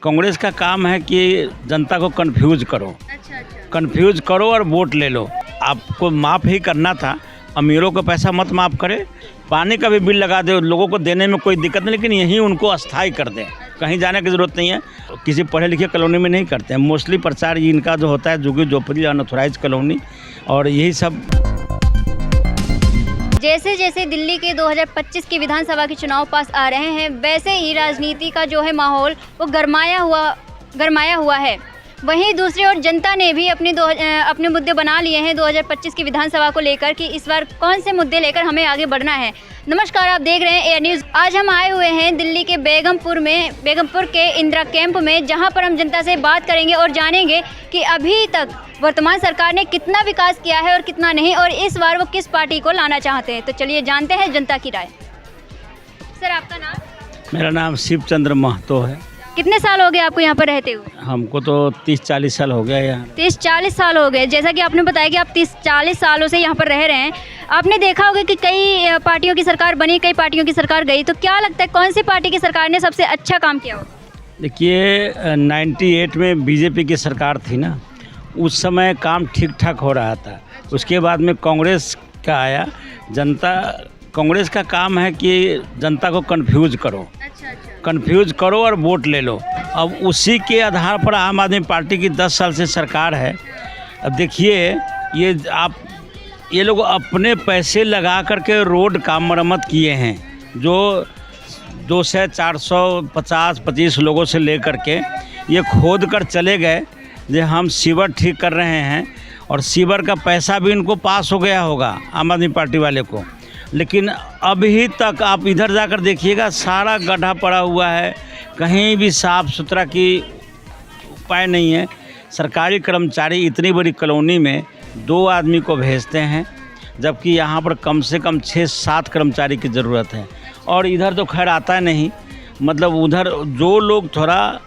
कांग्रेस का काम है कि जनता को कंफ्यूज करो। अच्छा। कंफ्यूज करो और वोट ले लो। आपको माफ़ ही करना था, अमीरों का पैसा मत माफ़ करे, पानी का भी बिल लगा दे, लोगों को देने में कोई दिक्कत नहीं, लेकिन यही उनको अस्थाई कर दें। कहीं जाने की ज़रूरत नहीं है, किसी पढ़े लिखे कॉलोनी में नहीं करते हैं। मोस्टली प्रचार इनका जो होता है झुग्गी झोपड़ी अनऑथराइज कॉलोनी और यही सब। जैसे जैसे दिल्ली के 2025 के विधानसभा के चुनाव पास आ रहे हैं, वैसे ही राजनीति का जो है माहौल वो गरमाया हुआ है। वहीं दूसरी ओर जनता ने भी अपने मुद्दे बना लिए हैं 2025 की विधानसभा को लेकर कि इस बार कौन से मुद्दे लेकर हमें आगे बढ़ना है। नमस्कार, आप देख रहे हैं एयर न्यूज़। आज हम आए हुए हैं दिल्ली के बेगमपुर के इंदिरा कैंप में, जहां पर हम जनता से बात करेंगे और जानेंगे कि अभी तक वर्तमान सरकार ने कितना विकास किया है और कितना नहीं, और इस बार वो किस पार्टी को लाना चाहते हैं। तो चलिए जानते हैं जनता की राय। सर, आपका नाम? मेरा नाम शिवचंद्र महतो है। कितने साल हो गए आपको यहाँ पर रहते हुए? हमको तो 30-40 साल हो गया यहाँ। 30-40 साल हो गए। जैसा कि आपने बताया कि आप 30-40 सालों से यहाँ पर रह रहे हैं, आपने देखा होगा कि कई पार्टियों की सरकार बनी, कई पार्टियों की सरकार गई, तो क्या लगता है कौन सी पार्टी की सरकार ने सबसे अच्छा काम किया होगा? देखिए, 98 में बीजेपी की सरकार थी ना, उस समय काम ठीक ठाक हो रहा था। उसके बाद में कांग्रेस का आया। कांग्रेस का काम है कि जनता को कंफ्यूज करो, कंफ्यूज करो और वोट ले लो। अब उसी के आधार पर आम आदमी पार्टी की 10 साल से सरकार है। अब देखिए, ये लोग अपने पैसे लगा करके रोड का मरम्मत किए हैं, जो 200, 400, 50, 25 लोगों से ले करके ये खोद कर चले गए जो हम सीवर ठीक कर रहे हैं, और सीवर का पैसा भी इनको पास हो गया होगा आम आदमी पार्टी वाले को। लेकिन अभी तक आप इधर जाकर देखिएगा, सारा गड्ढा पड़ा हुआ है, कहीं भी साफ़ सुथरा की उपाय नहीं है। सरकारी कर्मचारी इतनी बड़ी कॉलोनी में 2 आदमी को भेजते हैं, जबकि यहाँ पर कम से कम 6-7 कर्मचारी की ज़रूरत है। और इधर तो खैर आता नहीं, मतलब उधर जो लोग थोड़ा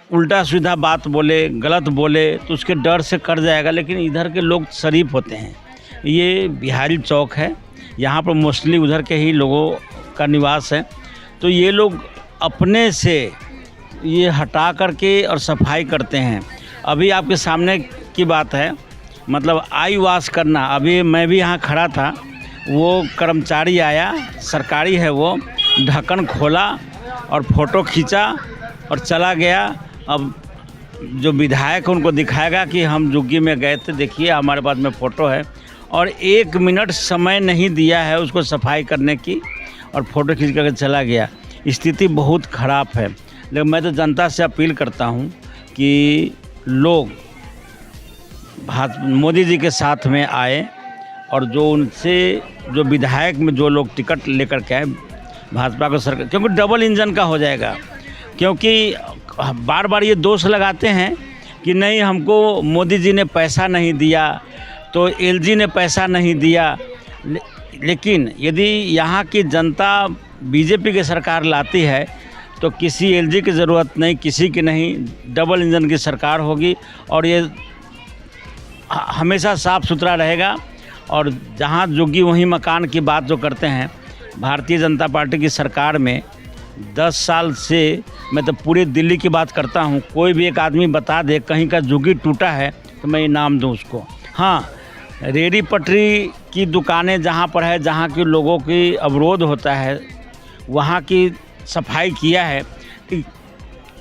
उल्टा सीधा बात बोले, गलत बोले, तो उसके डर से कर जाएगा, लेकिन इधर के लोग शरीफ होते हैं। ये बिहारी चौक है, यहाँ पर मोस्टली उधर के ही लोगों का निवास है, तो ये लोग अपने से ये हटा करके और सफाई करते हैं। अभी आपके सामने की बात है, मतलब आई वॉश करना। अभी मैं भी यहाँ खड़ा था, वो कर्मचारी आया, सरकारी है वो, ढक्कन खोला और फ़ोटो खींचा और चला गया। अब जो विधायक उनको दिखाएगा कि हम जुग्गी में गए थे, देखिए हमारे पास में फ़ोटो है, और 1 मिनट समय नहीं दिया है उसको सफाई करने की, और फ़ोटो खींच करके चला गया। स्थिति बहुत ख़राब है। लेकिन मैं तो जनता से अपील करता हूँ कि लोग मोदी जी के साथ में आए, और जो विधायक में जो लोग टिकट लेकर के आए भाजपा को सरकार, क्योंकि डबल इंजन का हो जाएगा। क्योंकि बार बार ये दोष लगाते हैं कि नहीं, हमको मोदी जी ने पैसा नहीं दिया, तो एलजी ने पैसा नहीं दिया। लेकिन यदि यहाँ की जनता बीजेपी की सरकार लाती है, तो किसी एलजी की ज़रूरत नहीं, किसी की नहीं, डबल इंजन की सरकार होगी, और ये हमेशा साफ़ सुथरा रहेगा। और जहाँ जोगी वहीं मकान की बात जो करते हैं, भारतीय जनता पार्टी की सरकार में 10 साल से, मैं तो पूरे दिल्ली की बात करता हूँ, कोई भी एक आदमी बता दे कहीं का झुग्गी टूटा है तो मैं इनाम दूँ उसको। हाँ, रेडी पटरी की दुकानें जहाँ पर है, जहाँ के लोगों की अवरोध होता है, वहाँ की सफाई किया है। कि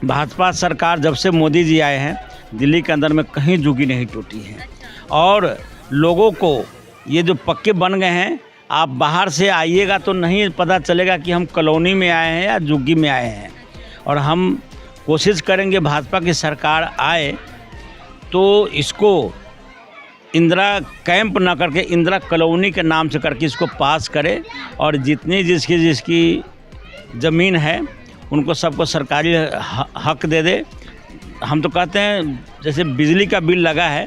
भाजपा सरकार जब से मोदी जी आए हैं, दिल्ली के अंदर में कहीं झुग्गी नहीं टूटी है। और लोगों को ये जो पक्के बन गए हैं, आप बाहर से आइएगा तो नहीं पता चलेगा कि हम कॉलोनी में आए हैं या झुग्गी में आए हैं। और हम कोशिश करेंगे भाजपा की सरकार आए तो इसको इंदिरा कैंप ना करके इंदिरा कॉलोनी के नाम से करके इसको पास करे, और जितनी जिसकी ज़मीन है उनको सबको सरकारी हक दे दे। हम तो कहते हैं, जैसे बिजली का बिल लगा है,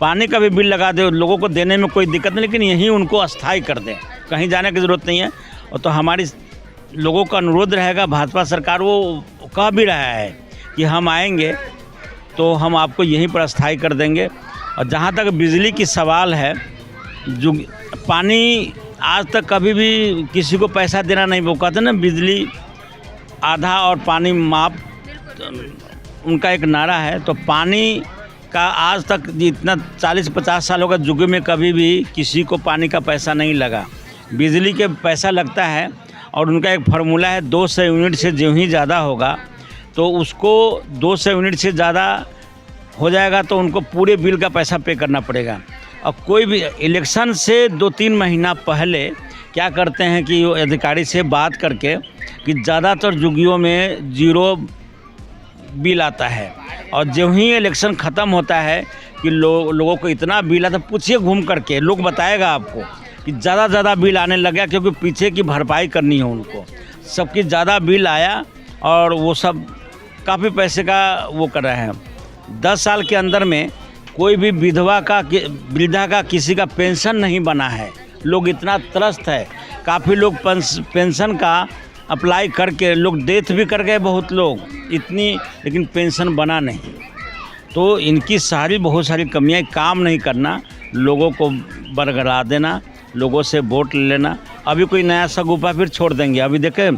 पानी का भी बिल लगा दे, लोगों को देने में कोई दिक्कत नहीं, लेकिन यही उनको अस्थाई कर दें, कहीं जाने की ज़रूरत नहीं है। और तो हमारी लोगों का अनुरोध रहेगा, भाजपा सरकार वो कह भी रहा है कि हम आएंगे तो हम आपको यहीं पर अस्थाई कर देंगे। और जहाँ तक बिजली की सवाल है, जो पानी आज तक कभी भी किसी को पैसा देना नहीं, वो कहते ना बिजली आधा और पानी माप, उनका एक नारा है, तो पानी का आज तक जितना 40-50 सालों का युग में कभी भी किसी को पानी का पैसा नहीं लगा। बिजली के पैसा लगता है और उनका एक फार्मूला है, 200 यूनिट से जो ही ज़्यादा होगा तो उसको 200 यूनिट से ज़्यादा हो जाएगा तो उनको पूरे बिल का पैसा पे करना पड़ेगा। और कोई भी इलेक्शन से 2-3 महीना पहले क्या करते हैं कि वो अधिकारी से बात करके कि ज़्यादातर जुगियों में ज़ीरो बिल आता है, और जो ही इलेक्शन ख़त्म होता है कि लोगों को इतना बिल आता, पूछिए घूम करके, लोग बताएगा आपको कि ज़्यादा बिल आने लगा, क्योंकि पीछे की भरपाई करनी है उनको। सबकी ज़्यादा बिल आया और वो सब काफ़ी पैसे का वो कर रहे हैं। 10 साल के अंदर में कोई भी वृद्धा का किसी का पेंशन नहीं बना है। लोग इतना त्रस्त है, काफ़ी लोग पेंशन का अप्लाई करके लोग डेथ भी कर गए, बहुत लोग इतनी, लेकिन पेंशन बना नहीं। तो इनकी बहुत सारी कमियां, काम नहीं करना, लोगों को बरगला देना, लोगों से वोट ले लेना। अभी कोई नया सगुफा फिर छोड़ देंगे। अभी देखें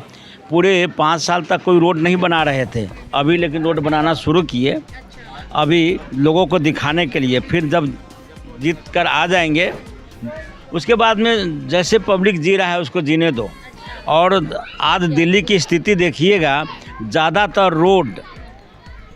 पूरे 5 साल तक कोई रोड नहीं बना रहे थे, अभी लेकिन रोड बनाना शुरू किए, अभी लोगों को दिखाने के लिए। फिर जब जीत कर आ जाएंगे उसके बाद में जैसे पब्लिक जी रहा है उसको जीने दो। और आज दिल्ली की स्थिति देखिएगा, ज़्यादातर रोड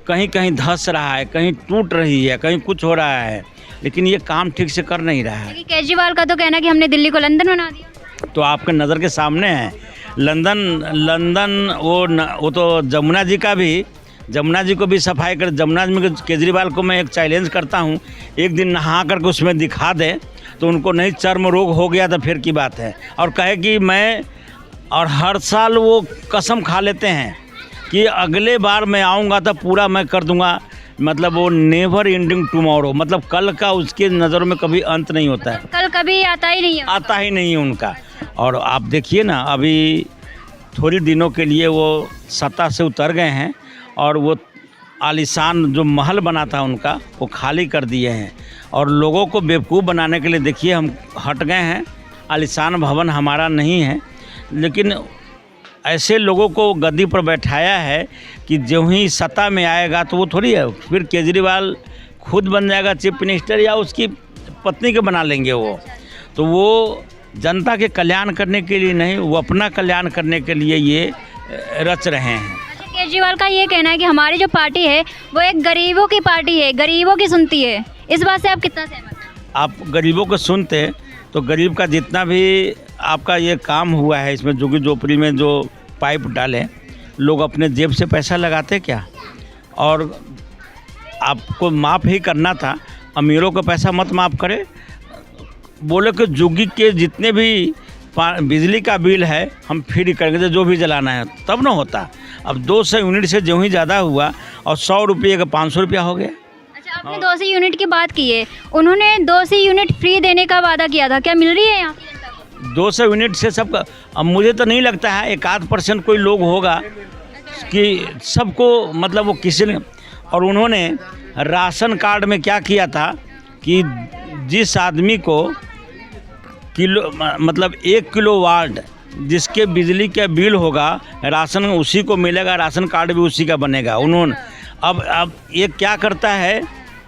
कहीं कहीं धंस रहा है, कहीं टूट रही है, कहीं कुछ हो रहा है, लेकिन ये काम ठीक से कर नहीं रहा है। केजरीवाल का तो कहना है कि हमने दिल्ली को लंदन बना दिया। तो आपके नज़र के सामने है लंदन वो तो जमुना जी को भी सफाई कर। जमुना जी में केजरीवाल को मैं एक चैलेंज करता हूँ, एक दिन नहा करके उसमें दिखा दे तो उनको नहीं चर्म रोग हो गया तो फिर की बात है। और कहे कि मैं, और हर साल वो कसम खा लेते हैं कि अगले बार मैं आऊँगा तो पूरा मैं कर दूँगा। मतलब वो नेवर एंडिंग टुमारो, मतलब कल का उसके नज़रों में कभी अंत नहीं होता है, कल कभी आता ही नहीं है उनका। और आप देखिए ना, अभी थोड़ी दिनों के लिए वो सत्ता से उतर गए हैं और वो आलीशान जो महल बना था उनका वो खाली कर दिए हैं, और लोगों को बेवकूफ़ बनाने के लिए देखिए हम हट गए हैं। आलीशान भवन हमारा नहीं है, लेकिन ऐसे लोगों को गद्दी पर बैठाया है कि जो ही सत्ता में आएगा तो वो थोड़ी है, फिर केजरीवाल खुद बन जाएगा चीफ मिनिस्टर या उसकी पत्नी के बना लेंगे वो। तो वो जनता के कल्याण करने के लिए नहीं, वो अपना कल्याण करने के लिए ये रच रहे हैं। केजरीवाल का ये कहना है कि हमारी जो पार्टी है वो एक गरीबों की पार्टी है, गरीबों की सुनती है। इस बात से आप कितना सहमत हैं? आप गरीबों को सुनते तो गरीब का जितना भी आपका ये काम हुआ है, इसमें झुग्गी झोपड़ी में जो पाइप डाले, लोग अपने जेब से पैसा लगाते क्या? और आपको माफ़ ही करना था, अमीरों को पैसा मत माफ़ करे। बोले कि झुग्गी के जितने भी बिजली का बिल है हम फ्री करेंगे, जो भी जलाना है, तब ना होता। अब 200 यूनिट से जो ही ज़्यादा हुआ और 100 रुपये का 500 रुपया हो गया। अच्छा, आपने 200 यूनिट की बात की है, उन्होंने 200 यूनिट फ्री देने का वादा किया था, क्या मिल रही है यहाँ की जनता को? 200 यूनिट से सबका, अब मुझे तो नहीं लगता है, 1-8% कोई लोग होगा कि सबको, मतलब वो किसी ने। और उन्होंने राशन कार्ड में क्या किया था कि जिस आदमी को मतलब 1 किलोवाट जिसके बिजली का बिल होगा, राशन उसी को मिलेगा, राशन कार्ड भी उसी का बनेगा। उन्होंने अब ये क्या करता है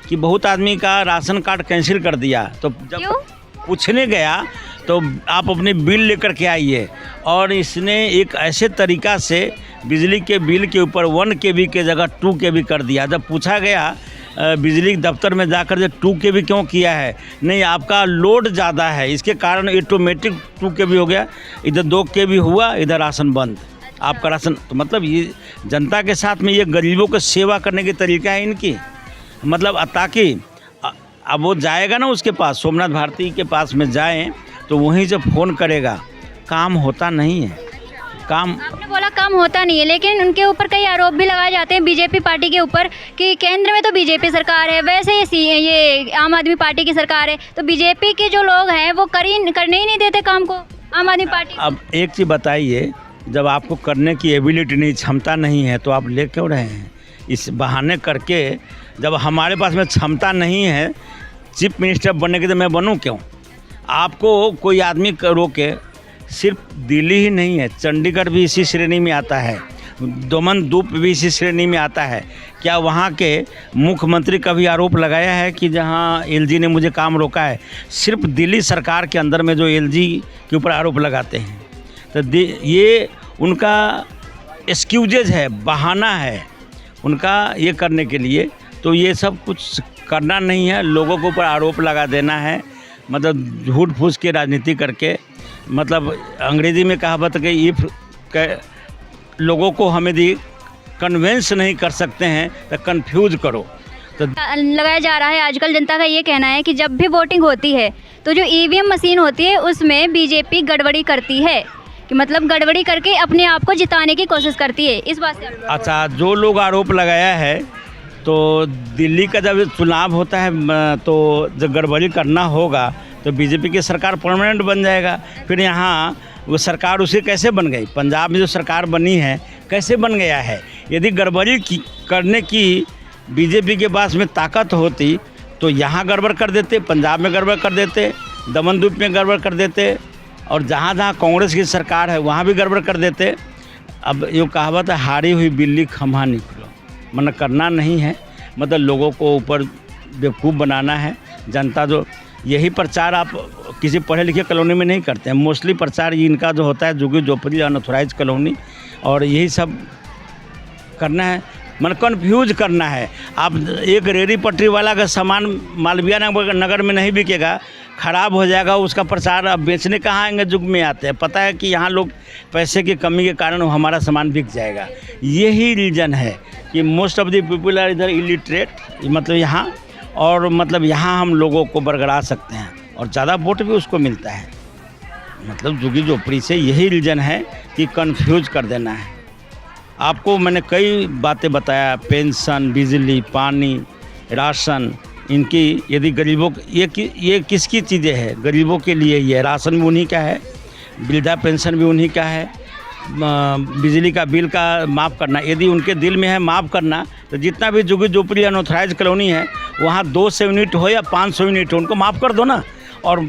कि बहुत आदमी का राशन कार्ड कैंसिल कर दिया, तो जब पूछने गया तो आप अपने बिल लेकर के आइए। और इसने एक ऐसे तरीक़ा से बिजली के बिल के ऊपर 1 KB के जगह 2 KB कर दिया। जब पूछा गया बिजली दफ्तर में जाकर के 2 KB क्यों किया है, नहीं आपका लोड ज़्यादा है, इसके कारण ऑटोमेटिक 2 KB हो गया। इधर 2 KB हुआ, इधर राशन बंद, आपका राशन। तो मतलब ये जनता के साथ में ये गरीबों को सेवा करने की तरीका है इनकी। मतलब ताकि अब वो जाएगा ना उसके पास, सोमनाथ भारती के पास में जाएं तो वहीं से फ़ोन करेगा, काम होता नहीं है। काम आपने बोला काम होता नहीं है, लेकिन उनके ऊपर कई आरोप भी लगाए जाते हैं बीजेपी पार्टी के ऊपर कि केंद्र में तो बीजेपी सरकार है, वैसे ये आम आदमी पार्टी की सरकार है, तो बीजेपी के जो लोग हैं वो करने ही नहीं देते काम को आम आदमी पार्टी। अब एक चीज़ बताइए, जब आपको करने की एबिलिटी नहीं, क्षमता नहीं है, तो आप ले क्यों रहे हैं इस बहाने करके? जब हमारे पास में क्षमता नहीं है चीफ मिनिस्टर बनने की, तो मैं बनूं क्यों? आपको कोई आदमी रोके, सिर्फ दिल्ली ही नहीं है, चंडीगढ़ भी इसी श्रेणी में आता है। दोमनदूप भी इसी श्रेणी में आता है। क्या वहाँ के मुख्यमंत्री का भी आरोप लगाया है कि जहाँ एलजी ने मुझे काम रोका है? सिर्फ दिल्ली सरकार के अंदर में जो एलजी के ऊपर आरोप लगाते हैं, तो ये उनका एक्सक्यूजेज है, बहाना है उनका ये करने के लिए। तो ये सब कुछ करना नहीं है, लोगों के ऊपर आरोप लगा देना है, मतलब झूठ फूस की राजनीति करके, मतलब अंग्रेज़ी में कहावत है कि इफ़ लोगों को हम यदि कन्वेंस नहीं कर सकते हैं तो कन्फ्यूज करो। तो लगाया जा रहा है, आजकल जनता का ये कहना है कि जब भी वोटिंग होती है तो जो ईवीएम मशीन होती है उसमें बीजेपी गड़बड़ी करती है, कि मतलब गड़बड़ी करके अपने आप को जिताने की कोशिश करती है। इस बात से अच्छा, जो लोग आरोप लगाया है, तो दिल्ली का जब चुनाव होता है तो जब गड़बड़ी करना होगा तो बीजेपी की सरकार परमानेंट बन जाएगा। फिर यहाँ वो सरकार उसे कैसे बन गई? पंजाब में जो सरकार बनी है कैसे बन गया है? यदि गड़बड़ी करने की बीजेपी के पास में ताकत होती तो यहाँ गड़बड़ कर देते, पंजाब में गड़बड़ कर देते, दमनदीप में गड़बड़ कर देते, और जहाँ जहाँ कांग्रेस की सरकार है वहाँ भी गड़बड़ कर देते। अब ये कहावत है, हारी हुई बिल्ली खम्हा निकलो, मतलब करना नहीं है, मतलब लोगों को ऊपर बेवकूफ़ बनाना है। जनता जो यही प्रचार आप किसी पढ़े लिखे कॉलोनी में नहीं करते हैं, मोस्टली प्रचार इनका जो होता है झुग्गी झोपड़ी अनऑथराइज कॉलोनी, और यही सब करना है, मतलब कन्फ्यूज करना है। आप एक रेहड़ी पटरी वाला का सामान मालवीय नगर में नहीं बिकेगा, ख़राब हो जाएगा, उसका प्रचार अब बेचने कहाँ आएंगे? जुग में आते हैं, पता है कि यहाँ लोग पैसे की कमी के कारण हमारा सामान बिक जाएगा। यही रीज़न है कि most of the people are इधर इलिटरेट, मतलब यहाँ, और मतलब यहाँ हम लोगों को बरगड़ा सकते हैं और ज़्यादा वोट भी उसको मिलता है। मतलब झुग्गी झोपड़ी से यही रीज़न है कि कंफ्यूज कर देना है। आपको मैंने कई बातें बताया, पेंशन, बिजली, पानी, राशन, इनकी यदि गरीबों ये किसकी चीज़ें हैं? गरीबों के लिए ही है। राशन भी उन्हीं का है, वृद्धा पेंशन भी उन्हीं का है, बिजली का बिल का माफ़ करना यदि उनके दिल में है माफ़ करना, तो जितना भी झुग्गी झोपड़ी अनऑथराइज कॉलोनी है वहाँ 200 यूनिट हो या 500 यूनिट हो, उनको माफ़ कर दो ना। और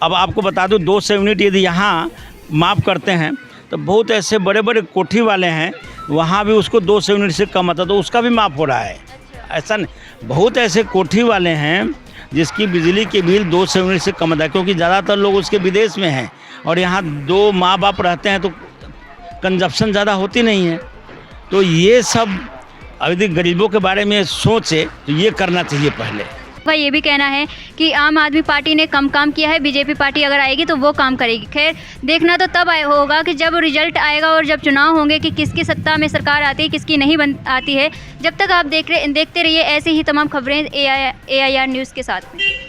अब आपको बता दूँ, 200 यूनिट यदि यहाँ माफ़ करते हैं तो बहुत ऐसे बड़े बड़े कोठी वाले हैं, वहाँ भी उसको 200 यूनिट से कम आता, तो उसका भी माफ़ हो रहा है। ऐसा नहीं, बहुत ऐसे कोठी वाले हैं जिसकी बिजली के बिल 200 यूनिट से कम आता है, क्योंकि ज़्यादातर लोग उसके विदेश में हैं और यहाँ 2 माँ बाप रहते हैं, तो कंजप्शन ज़्यादा होती नहीं है। तो ये सब यदि गरीबों के बारे में सोचे तो ये करना चाहिए पहले। का ये भी कहना है कि आम आदमी पार्टी ने कम काम किया है, बीजेपी पार्टी अगर आएगी तो वो काम करेगी। खैर, देखना तो तब होगा कि जब रिजल्ट आएगा और जब चुनाव होंगे कि किसकी सत्ता में सरकार आती है, किसकी नहीं आती है। जब तक आप देखते रहिए ऐसी ही तमाम खबरें AIR न्यूज़ के साथ में।